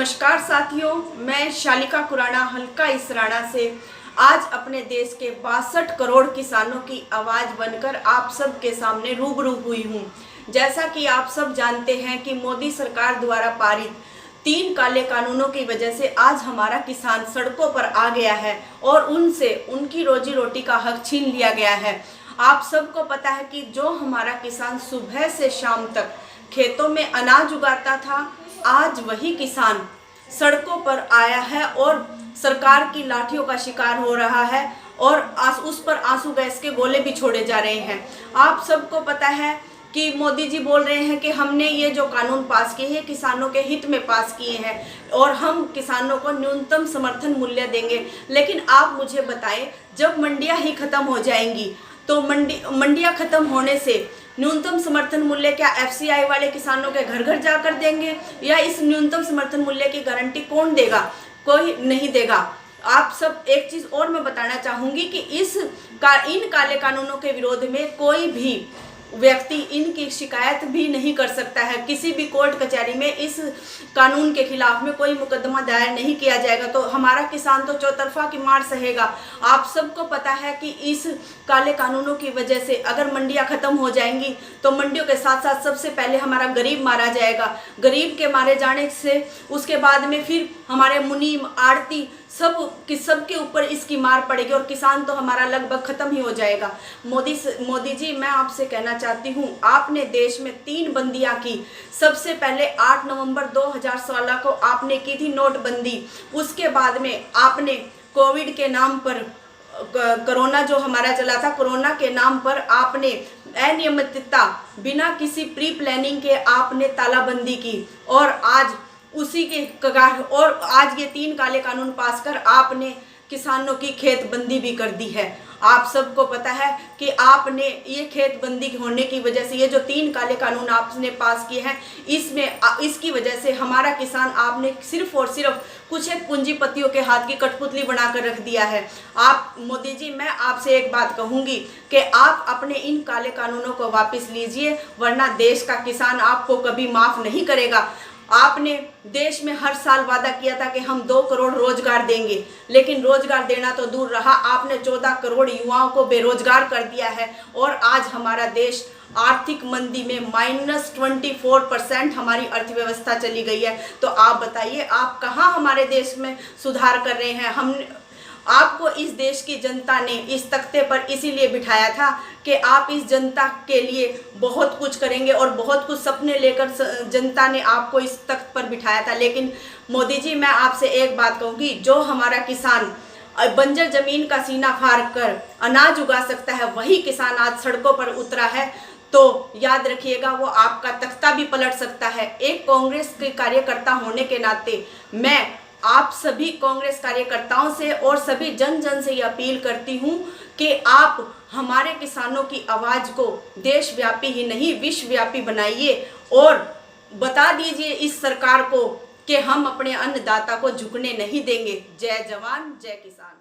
नमस्कार साथियों, मैं शालिका खुराना हल्का इसराना से आज अपने देश के 62 करोड़ किसानों की आवाज़ बनकर आप सब के सामने रूबरू हुई हूँ। जैसा कि आप सब जानते हैं कि मोदी सरकार द्वारा पारित 3 काले कानूनों की वजह से आज हमारा किसान सड़कों पर आ गया है और उनसे उनकी रोजी रोटी का हक छीन लिया गया है। आप सबको पता है कि जो हमारा किसान सुबह से शाम तक खेतों में अनाज उगाता था, आज वही किसान सड़कों पर आया है और सरकार की लाठियों का शिकार हो रहा है और उस पर आंसू गैस के गोले भी छोड़े जा रहे हैं। आप सबको पता है कि मोदी जी बोल रहे हैं कि हमने ये जो कानून पास किए हैं किसानों के हित में पास किए हैं और हम किसानों को न्यूनतम समर्थन मूल्य देंगे। लेकिन आप मुझे बताएं, जब मंडियां ही खत्म हो जाएंगी तो मंडियां खत्म होने से न्यूनतम समर्थन मूल्य क्या एफसीआई वाले किसानों के घर घर जाकर देंगे, या इस न्यूनतम समर्थन मूल्य की गारंटी कौन देगा? कोई नहीं देगा। आप सब एक चीज और मैं बताना चाहूंगी कि इन काले कानूनों के विरोध में कोई भी व्यक्ति इनकी शिकायत भी नहीं कर सकता है। किसी भी कोर्ट कचहरी में इस कानून के खिलाफ में कोई मुकदमा दायर नहीं किया जाएगा, तो हमारा किसान तो चौतरफा की मार सहेगा। आप सबको पता है कि इस काले कानूनों की वजह से अगर मंडियां खत्म हो जाएंगी तो मंडियों के साथ साथ सबसे पहले हमारा गरीब मारा जाएगा। गरीब के मारे जाने से उसके बाद में फिर हमारे मुनीम, आड़ती सबके ऊपर इसकी मार पड़ेगी और किसान तो हमारा लगभग खत्म ही हो जाएगा। मोदी जी, मैं आपसे कहना चाहती हूँ, आपने देश में 3 बंदियां की। सबसे पहले 8 नवंबर 2016 को आपने की थी नोटबंदी। उसके बाद में आपने कोविड के नाम पर, कोरोना जो हमारा चला था, कोरोना के नाम पर आपने अनियमितता बिना किसी प्री प्लानिंग के आपने तालाबंदी की और आज उसी के कगार और आज ये 3 काले कानून पास कर आपने किसानों की खेतबंदी भी कर दी है। आप सबको पता है कि आपने ये खेतबंदी होने की वजह से ये जो 3 काले कानून आपने पास किए हैं, इसकी वजह से हमारा किसान आपने सिर्फ और सिर्फ कुछ एक पूंजीपतियों के हाथ की कठपुतली बनाकर रख दिया है। आप मोदी जी, मैं आपसे एक बात कहूंगी कि आप अपने इन काले कानूनों को वापस लीजिए, वरना देश का किसान आपको कभी माफ नहीं करेगा। आपने देश में हर साल वादा किया था कि हम 2 करोड़ रोजगार देंगे, लेकिन रोजगार देना तो दूर रहा, आपने 14 करोड़ युवाओं को बेरोजगार कर दिया है और आज हमारा देश आर्थिक मंदी में -24% हमारी अर्थव्यवस्था चली गई है। तो आप बताइए, आप कहाँ हमारे देश में सुधार कर रहे हैं? आपको इस देश की जनता ने इस तख्ते पर इसीलिए बिठाया था कि आप इस जनता के लिए बहुत कुछ करेंगे और बहुत कुछ सपने लेकर जनता ने आपको इस तख्त पर बिठाया था। लेकिन मोदी जी, मैं आपसे एक बात कहूँगी, जो हमारा किसान बंजर जमीन का सीना फाड़ कर अनाज उगा सकता है, वही किसान आज सड़कों पर उतरा है, तो याद रखिएगा वो आपका तख्ता भी पलट सकता है। एक कांग्रेस के कार्यकर्ता होने के नाते मैं आप सभी कांग्रेस कार्यकर्ताओं से और सभी जन से ये अपील करती हूँ कि आप हमारे किसानों की आवाज़ को देशव्यापी ही नहीं विश्वव्यापी बनाइए और बता दीजिए इस सरकार को कि हम अपने अन्नदाता को झुकने नहीं देंगे। जय जवान, जय किसान।